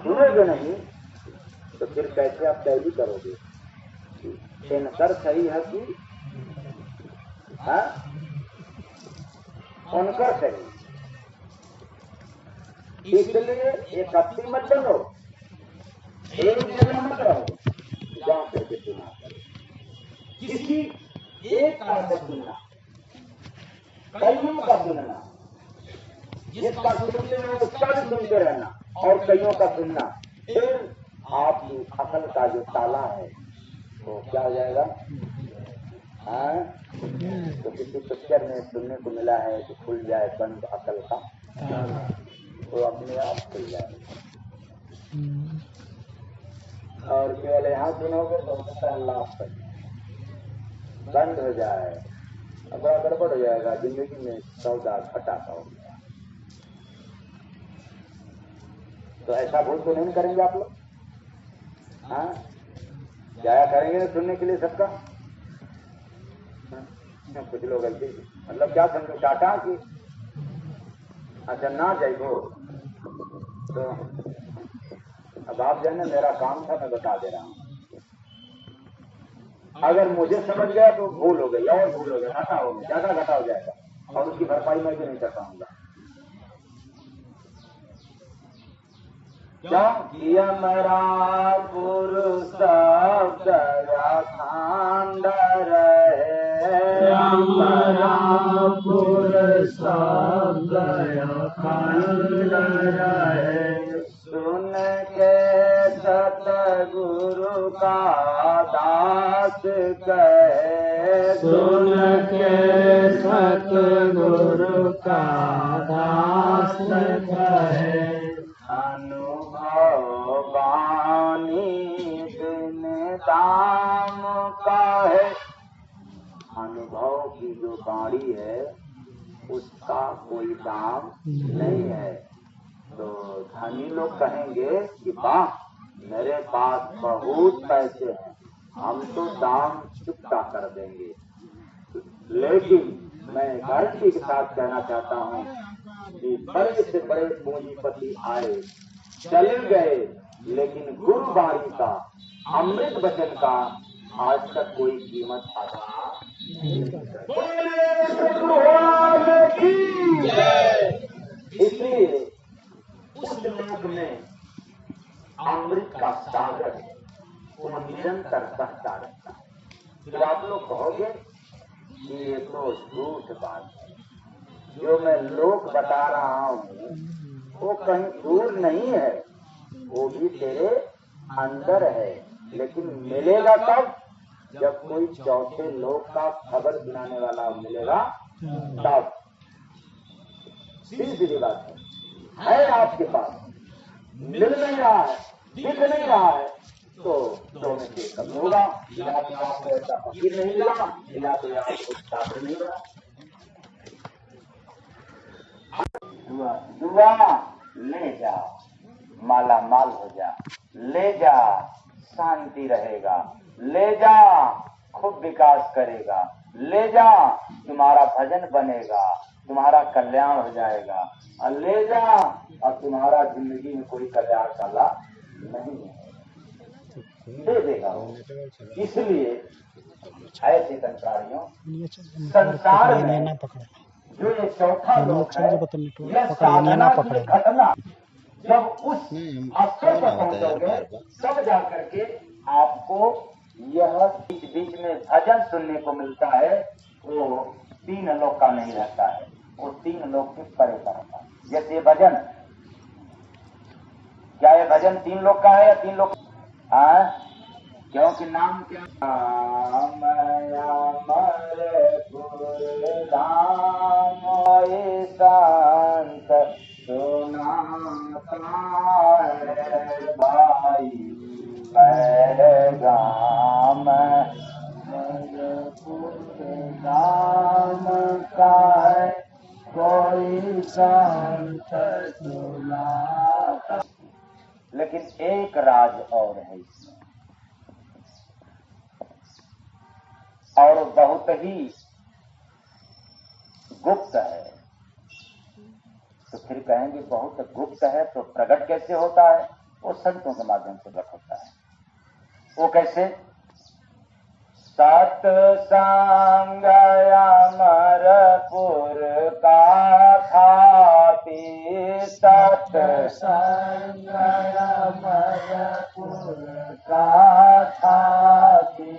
सुनोगे नहीं तो फिर कैसे आप पहली करोगे? इनकर सही है कि उनकर सही। इसलिए इकट्ठी मत बनो, एक जगह मत रहो, जा करके सुना करो। किसी एक का सुनना, कईयों का सुनना, जिसका सुनते हो उसका भी सुनते रहना और कईयों का सुनना, फिर आपकी अकल का जो ताला है वो क्या हो जाएगा? तो किसी पिक्चर में सुनने को मिला है कि खुल जाए बंद अकल का, तो अपने आप खुल जाए। और केवल यहाँ सुनोगे तो अल्लाह बंद हो जाए, बड़ा गड़बड़ हो जाएगा, जिंदगी में सौदा घाटा का हो गया। तो ऐसा भूल तो नहीं करेंगे आप लोग? जाया करेंगे ना सुनने के लिए सबका? कुछ लोग ऐसे मतलब क्या समझो टाटा की अच्छा ना जाइए तो अब आप जाने मेरा काम था, मैं बता दे रहा हूँ। अगर मुझे समझ गया तो भूल हो गई और भूल हो गया, घाटा हो गया, ज्यादा घाटा हो जाएगा और उसकी भरपाई मैं भी नहीं कर पाऊंगा। क्या किया मेरा पुरुष दया खांड रहे, हमारा पुरुष दया खांड रहे, सुन के सतगुरु का दास कहे, सुन के सतगुरु का दास कहे, अनुभव बानी बिन दाम का है। अनुभव की जो बाणी है उसका कोई दाम नहीं है। तो धनी लोग कहेंगे कि वाह मेरे पास बहुत पैसे हैं, हम तो दाम चुकता कर देंगे। लेकिन मैं गारंटी के साथ कहना चाहता हूँ कि बड़े से बड़े पूंजीपति आए चले गए, लेकिन गुरुवाणी का अमृत वचन का आज तक कोई कीमत अदा नहीं करता। इसलिए उस लोक में अमृत का सागर वो निरंतर बहता रहता है। फिर आप लोग कहोगे कि ये तो झूठ बात है, जो मैं लोक बता रहा हूँ वो कहीं दूर नहीं है, वो भी तेरे अंदर है। लेकिन मिलेगा कब? जब कोई चौथे लोक का खबर सुनाने वाला मिलेगा तब। सीधी बात है आपके पास, मिल नहीं रहा है, दिख नहीं रहा है, तो में से कभी होगा या तो आपको ऐसा फकीर नहीं मिला या तो आपको छात्र नहीं मिला। दुआ ले जा, माला माल हो जा, ले जा शांति रहेगा, ले जा खूब विकास करेगा, ले जा तुम्हारा भजन बनेगा, तुम्हारा कल्याण हो जाएगा, और ले जा और तुम्हारा जिंदगी में कोई कल्याण का लाभ नहीं है, दे देगा वो। इसलिए ऐसे संसारियों संसार में जो ये चौथा लोक है, यह साधना की घटना जब उस स्तर पर पहुंचोगे तब जाकर के आपको यह बीच बीच में भजन सुनने को मिलता है। वो 3 लोक का नहीं रहता है, वो 3 लोक के परे पर रहता है। जैसे भजन, क्या ये भजन 3 लोक का है या 3 लोक? क्योंकि नाम क्या? शांत सुनाता है भाई पैगाम नाम का है कोई शांत सुनाता। लेकिन एक राज और है इसमें, और बहुत ही गुप्त है। तो फिर कहेंगे बहुत गुप्त है तो प्रकट कैसे होता है? वो संतों के माध्यम से प्रकट होता है। वो कैसे? सत्संग अमरपुर का थापी, सत्संग अमरपुर का थापी,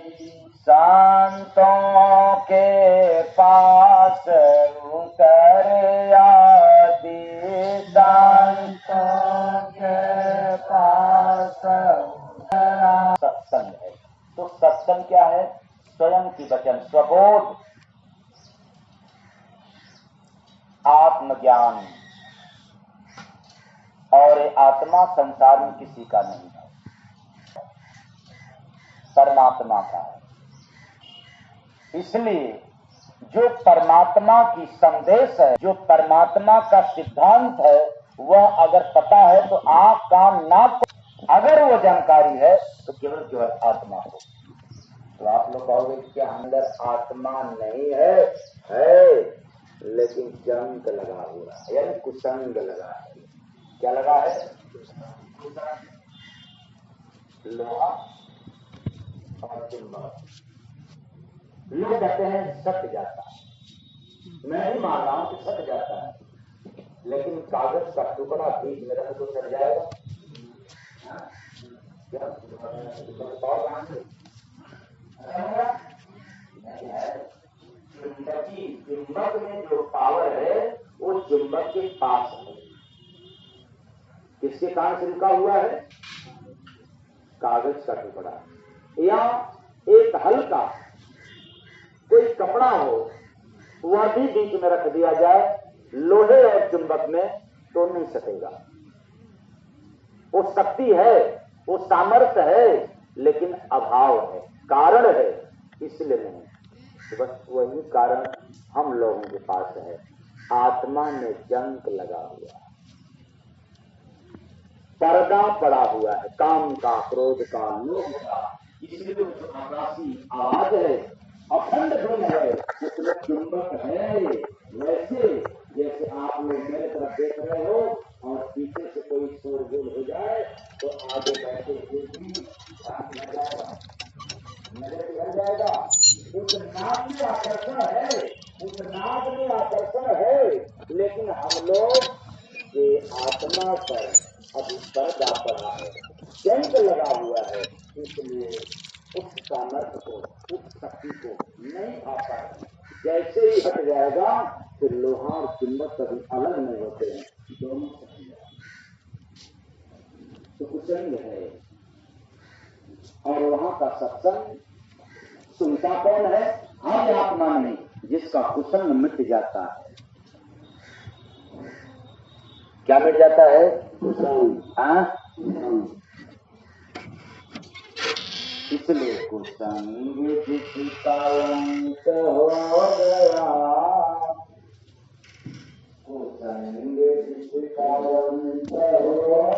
संतों के पास उतर आदि, संतों के पास सत्संग है। तो सत्संग क्या है? स्वयं की वचन, स्वबोध, आत्मज्ञान। और ये आत्मा संसार में किसी का नहीं है, परमात्मा का है। इसलिए जो परमात्मा की संदेश है, जो परमात्मा का सिद्धांत है, वह अगर पता है तो आंख कान नाक, अगर वो जानकारी है तो केवल आत्मा हो। तो आप लोग कहोगे कि अंदर आत्मा नहीं है, लेकिन जंक लगा हुआ है, यानी कुसंग लगा है। क्या लगा है? लोहा और चुंबक। लोग कहते हैं सट जाता है, मैं नहीं मान रहा हूं कि सट जाता है, लेकिन कागज का टुकड़ा बीच में रख तो सट जाएगा क्या? चुंबक में जो पावर है वो चुंबक के पास है। किसके कारण से रुका हुआ है? कागज का टुकड़ा या एक हल्का कोई कपड़ा हो, वह भी बीच में रख दिया जाए लोहे और चुंबक में तो नहीं सकेगा। वो शक्ति है, वो सामर्थ्य है, लेकिन अभाव है, कारण है, इसलिए नहीं। तो बस वही कारण हम लोगों के पास है। आत्मा में जंक लगा हुआ है, पर्दा पड़ा हुआ है, काम का, क्रोध का, लोभ का। इसलिए जो आकाशी आवाज है, अखंड धुन है, उसमें चुंबक है। वैसे जैसे आप लोग मेरे तरफ देख रहे हो और पीछे से कोई शोरगुल हो जाए तो आगे बैठे हुए भी लग जाएगा, नजर बिगड़ जाएगा। उस नाद में आकर्षण है, उस नाद में आकर्षण है, लेकिन हम लोग के आत्मा पर अभी पर्दा पड़ा है, जंग लगा हुआ है, इसलिए उस सामर्थ्य को, उस शक्ति को नहीं पा पाए। जैसे ही हट जाएगा फिर लोहा और चुंबक कभी अलग नहीं होते हैं, दोनों हट जाएंगे। तो कुसंग है। और वहां का सत्संग सुनता कौन है? हम आत्मा नहीं, जिसका कुसंग मिट जाता है। क्या मिट जाता है? कुसंग। इसलिए कुसंग जिसका अंत हो गया, कुसंग जिसका अंत हो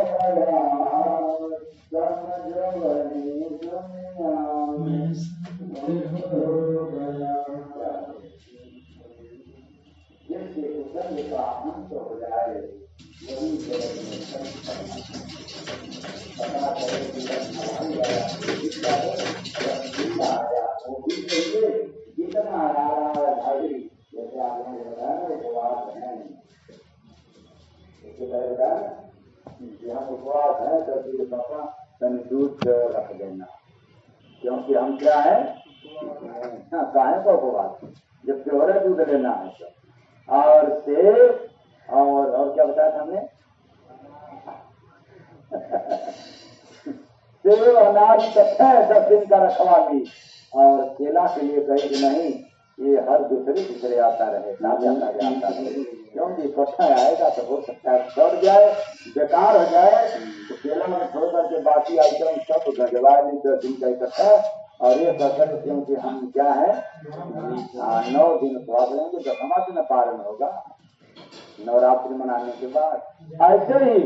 गया, समझो वही दुनिया में हो गया। जिसके कुसंग का अंत हो जाए वही जगत में पता करे कि जितना आया वो भी चाहिए, जितना आया भाई, जैसे आपने बताया ना उपवास है, हम उपवास है तो फिर पापा तनि दूध रख देना, क्योंकि हम क्या है, काहे का उपवास, जब प्योर दूध लेना है तो। और सेब और क्या बताया था हमने? सेब अनाज कच्चा है 10 दिन का रखवाली, और केला के लिए कहे कि नहीं, ये हर दूसरे आता रहे, ताजा आता रहे, क्योंकि इकट्ठा आएगा तो हो सकता है सड़ जाए, बेकार हो जाए। तो केला में छोड़ करके बाकी आइटम सब गजवाए नहीं 10 दिन का इकट्ठा, और ये कसर क्योंकि हम क्या है 9 दिन उपवास लेंगे, 10वां दिन पारण होगा नवरात्रि मनाने के बाद। ऐसे ही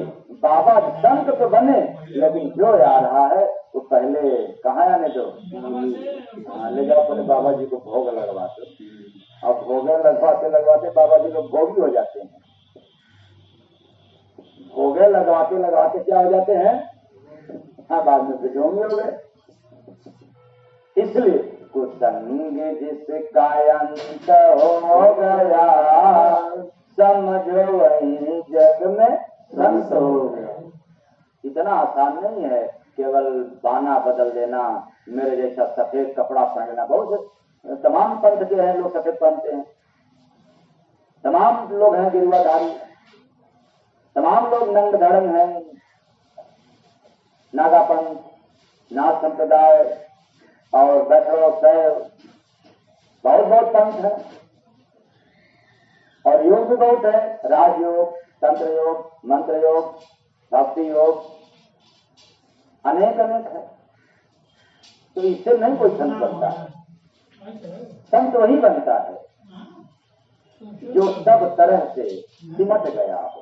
बाबा संत तो बने, लेकिन जो आ रहा है तो पहले कहाँ आने दो, ले जाओ पहले बाबा जी को भोग लगवाते। अब भोग लगवाते बाबा जी लोग भोगी हो जाते हैं। भोगे लगवाते क्या हो जाते हैं? हाँ, बाद में बिजोंगे हो गए। इसलिए कुसंग जिसका अंत हो गया, समझो वही जग में संत हो गया। इतना आसान नहीं है केवल बाना बदल देना, मेरे जैसा सफेद कपड़ा पहनना। बहुत तमाम पंथ के हैं लोग सफेद पहनते हैं, तमाम लोग हैं गिरुआधारी, तमाम लोग नंग धड़ंग हैं, नागापंथ, नाथ संप्रदाय और वैष्णव शैव, बहुत बहुत पंथ है। और योग भी बहुत है, राजयोग, तंत्र योग, मंत्र योग, भक्ति योग, अनेक अनेक है। तो इससे नहीं कोई संत बनता है। संत वही बनता है जो सब तरह से सिमट गया हो।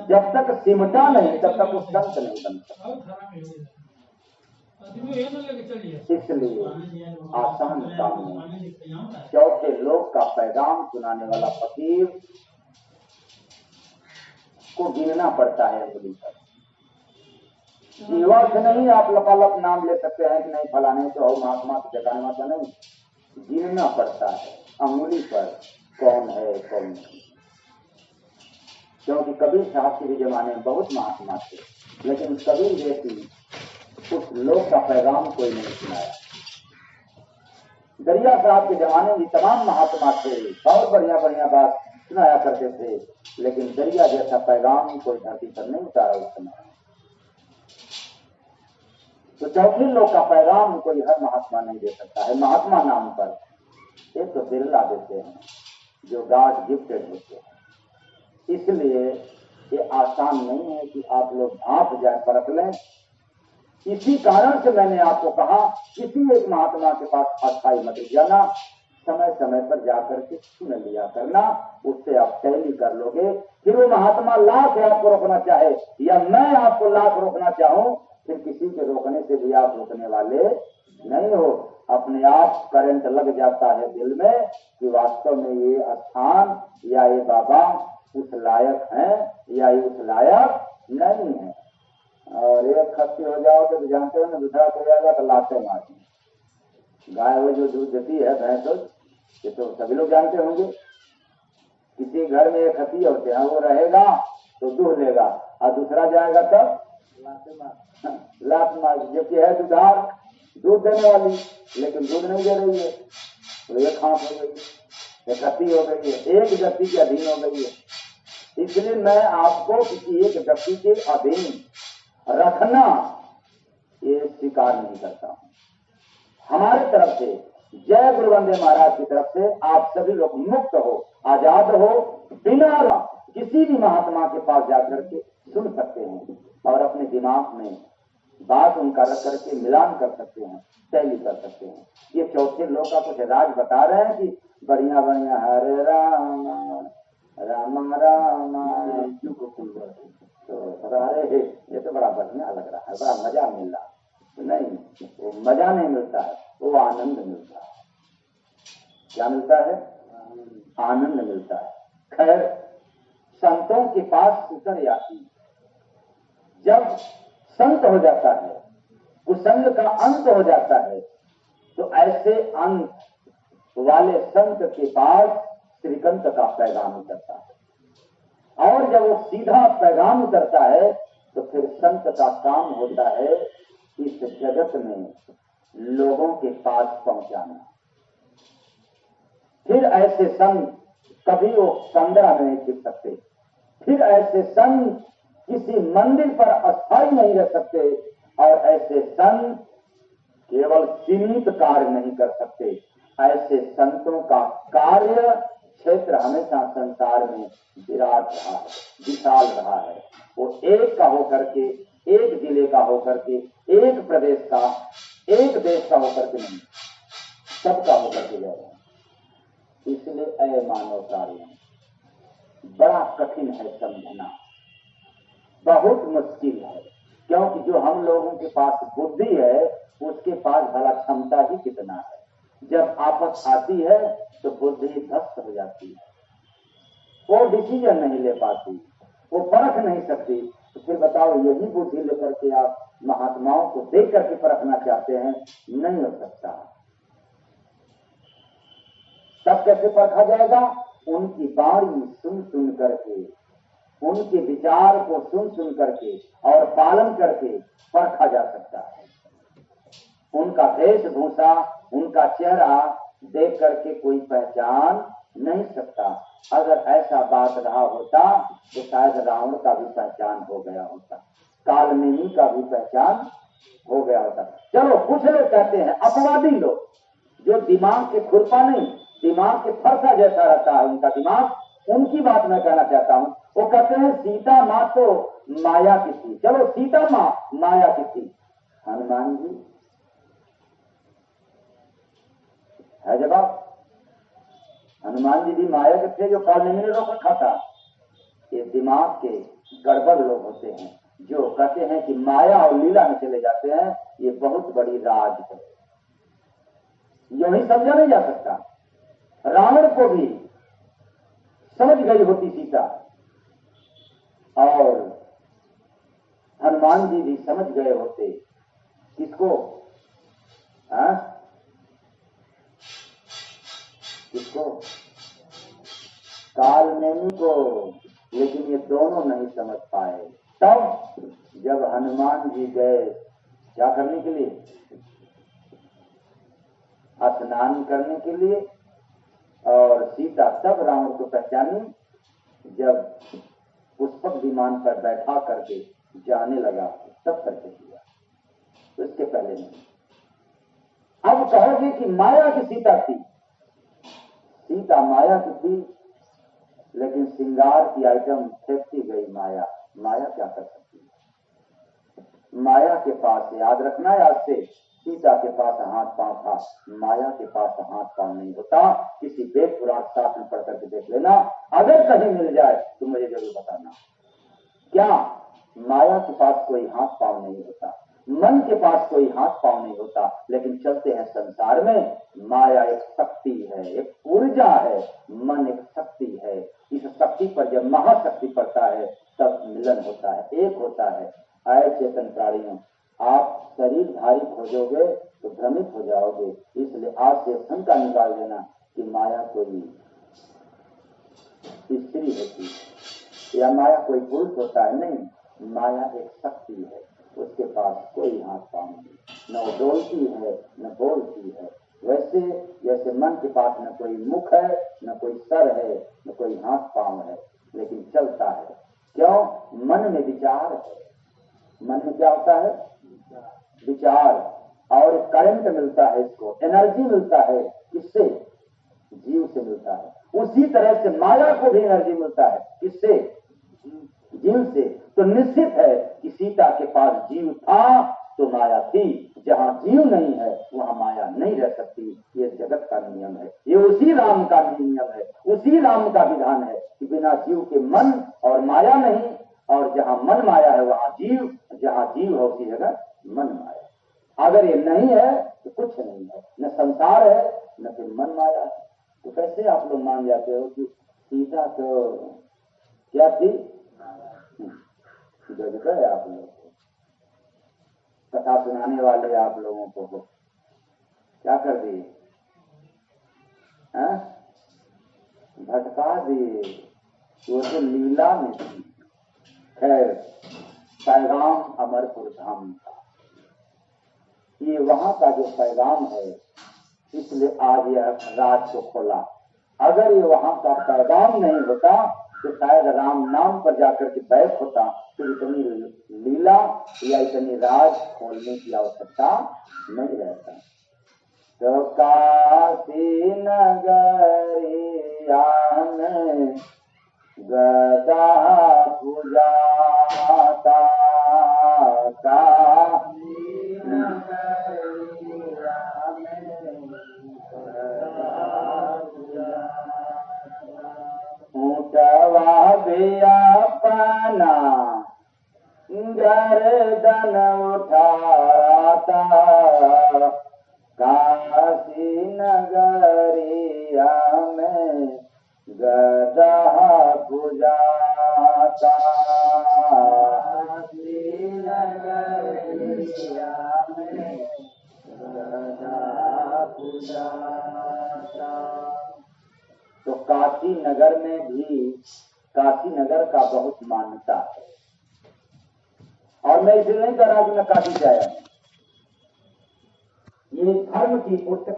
जब तक सिमटा नहीं तब तक वो संत नहीं बनता। इसलिए आसान काम नहीं। चौथे लोक का पैगाम सुनाने वाला फकीर को गिनना पड़ता है अंगुली पर। युवा से नहीं आप लपालप नाम ले सकते हैं कि नहीं फलाने तो हो महात्मा तो जगाना तो नहीं, गिनना पड़ता है अंगुली पर कौन है कौन नहीं। क्योंकि कबीर साहब के भी जमाने में बहुत महात्मा थे, लेकिन कबीर जैसी उस लोक का पैगाम कोई नहीं सुनाया। दरिया साहब के जमाने में तमाम महात्मा थे, बहुत बढ़िया बढ़िया बात सुनाया करते थे, लेकिन दरिया जैसा पैगाम कोई धरती पर नहीं उतारा उस समय। तो चौथे लोक का पैगाम कोई हर महात्मा नहीं दे सकता है। महात्मा नाम पर एक तो बिरला देते हैं जो गॉड गिफ्टेड होते हैं। इसलिए ये आसान नहीं है कि आप लोग भाप जाए परख लें। इसी कारण से मैंने आपको कहा किसी एक महात्मा के पास अस्थाई मत जाना, समय समय पर जाकर के सुन लिया करना, उससे आप टैली कर लोगे। फिर वो महात्मा लाख आपको रोकना चाहे या मैं आपको लाख रोकना चाहूं, फिर किसी के रोकने से भी आप रोकने वाले नहीं हो। अपने आप करंट लग जाता है दिल में कि वास्तव में ये स्थान या ये बाबा उस लायक है या ये उस लायक नहीं है। और एक खत्ती हो जाओगे तो जानते हो ना, दूसरा हो जाएगा तो लाते मारते। गाय वो जो दूध देती है भैंस, ये तो सभी लोग जानते होंगे। किसी घर में एक खत्ती होते हैं, वो रहेगा तो दूध लेगा और दूसरा जाएगा तब लात मार, जबकि है दुधार दूध देने वाली, लेकिन दूध नहीं दे रही है, तो एक खांस हो गई, एक खत्ती हो गई है, एक व्यक्ति के अधीन हो गई है। इसलिए मैं आपको किसी एक व्यक्ति के अधीन रखना ये स्वीकार नहीं करता हूं। हमारी तरफ से जय गुरु वंदे महाराज की तरफ से आप सभी लोग मुक्त हो, आजाद हो, बिना किसी भी महात्मा के पास जाकर के सुन सकते हैं और अपने दिमाग में बात उनका रख करके मिलान कर सकते हैं, टैली कर सकते हैं। ये चौथे लोग का कुछ राज बता रहे हैं कि बढ़िया बढ़िया हरे राम राम राम तो अरे ये तो बड़ा बढ़िया लग रहा है, बड़ा मजा मिल रहा है। नहीं, वो मजा नहीं मिलता है, वो आनंद मिलता है। क्या मिलता है? आनंद मिलता है। खैर, संतों के पास उतर जाती, जब संत हो जाता है, कुसंग का अंत हो जाता है, तो ऐसे अंत वाले संत के पास श्रीकंठ का पैगाम उतरता है। और जब वो सीधा पैगाम उतरता है तो फिर संत का काम होता है इस जगत में लोगों के पास पहुंचाना। फिर ऐसे संत कभी वो संग्रह नहीं टिक सकते, फिर ऐसे संत किसी मंदिर पर अस्थायी नहीं रह सकते, और ऐसे संत केवल सीमित कार्य नहीं कर सकते। ऐसे संतों का कार्य क्षेत्र हमेशा संसार में विराट रहा है, विशाल रहा है। वो एक का होकर के, एक जिले का होकर के, एक प्रदेश का, एक देश का होकर के नहीं, सबका होकर के गए। इसलिए ऐ मानव कार्य बड़ा कठिन है समझना, बहुत मुश्किल है। क्योंकि जो हम लोगों के पास बुद्धि है उसके पास भला क्षमता ही कितना है। जब आपस आती है तो बुद्धि ध्वस्त हो जाती है, वो डिसीजन नहीं ले पाती, वो परख नहीं सकती, तो फिर बताओ, यही बुद्धि लेकर के आप महात्माओं को देख करके परखना चाहते हैं, नहीं हो सकता। तब कैसे परखा जाएगा? उनकी वाणी सुन सुन करके, उनके विचार को सुन सुन करके और पालन करके परखा जा सकता है। उनका वेशभूषा, उनका चेहरा देख करके कोई पहचान नहीं सकता। अगर ऐसा बात रहा होता तो शायद रावण का भी पहचान हो गया होता, कालनेमी का भी पहचान हो गया होता। चलो, कुछ लोग कहते हैं, अपवादी लोग, जो दिमाग के खुरपा नहीं, दिमाग के फरसा जैसा रहता है उनका दिमाग, उनकी बात मैं कहना चाहता हूँ। वो कहते हैं सीता माँ तो माया की थी। चलो, सीता माँ माया की थी, हनुमान जी है जवाब। हनुमान जी भी माया के थे जो कालनेमी ने रोक रखा था। ये दिमाग के गड़बड़ लोग होते हैं जो कहते हैं कि माया और लीला में चले जाते हैं, ये बहुत बड़ी राज है। यूं ही समझा नहीं जा सकता। रावण को भी समझ गई होती सीता, और हनुमान जी भी समझ गए होते। किसको? किसको? कालनेमी को। लेकिन ये दोनों नहीं समझ पाए। तब जब हनुमान जी गए क्या करने के लिए? स्नान करने के लिए। और सीता तब रावण को पहचानी जब पुष्पक विमान पर बैठा करके जाने लगा, तब करके किया, तो इसके पहले नहीं। अब कहोगे कि माया की सीता थी। सीता माया की थी, लेकिन श्रृंगार की आइटम फेंकती गई माया। माया क्या कर सकती है? माया के पास, याद रखना है आज से, सीता के पास हाथ पांव था, माया के पास हाथ पांव नहीं होता। किसी वेद पुराण शास्त्र में पढ़ करके देख लेना, अगर कहीं मिल जाए तो मुझे जरूर बताना। क्या माया के पास कोई हाथ पांव नहीं होता, मन के पास कोई हाथ पांव नहीं होता, लेकिन चलते हैं संसार में। माया एक शक्ति है, एक ऊर्जा है, मन एक शक्ति है। इस शक्ति पर जब महाशक्ति पड़ता है तब मिलन होता है, एक होता है। आए चेतन प्राणियों, आप शरीरधारी खोजोगे तो भ्रमित हो जाओगे। इसलिए आज से शंका निकाल देना कि माया कोई स्त्री होती है या माया कोई पुरुष होता है। नहीं, माया एक शक्ति है, उसके पास कोई हाथ पांव नहीं, न वो डोलती है न बोलती है। वैसे जैसे मन के पास न कोई मुख है, न कोई सर है, न कोई हाथ पांव है, लेकिन चलता है। क्यों? मन में विचार है। मन में क्या होता है? विचार। और करंट मिलता है, इसको एनर्जी मिलता है। किससे? जीव से मिलता है। उसी तरह से माया को भी एनर्जी मिलता है। किससे? जीव से। तो निश्चित है कि सीता के पास जीव था तो माया थी। जहां जीव नहीं है वहां माया नहीं रह सकती। ये जगत का नियम है, ये उसी राम का नियम है, उसी राम का विधान है कि बिना जीव के मन और माया नहीं। और जहां मन माया है वहां जीव, जहां जीव है उसी जगह मन माया। अगर ये नहीं है तो कुछ नहीं है, न संसार है न फिर मन माया है। तो कैसे आप लोग मान जाते हो कि सीता तो क्या थी? जगत है। आप लोग कथा सुनाने वाले आप लोगों को क्या कर दिए? भटका दिए। वो तो लीला में थी। खैर, पैगाम अमरपुर धाम का, ये वहां का जो पैगाम है, इसलिए आज यह राज को खोला। अगर ये वहां का पैगाम नहीं होता तो शायद राम नाम पर जाकर के बैठ होता, तो इतनी लीला या इतनी राज खोलने की आवश्यकता नहीं रहता। तो काशी नगरिया में गदा पूजाता, काशी नगरिया में ऊंटवा भी अपना गर्दन उठाता, काशी नगरिया में गदा पूजाता। तो काशी नगर में भी काशी नगर का बहुत मान्यता है। और मैं इसलिए नहीं कह रहा कि मैं काशी जाया, ये धर्म की पुस्तक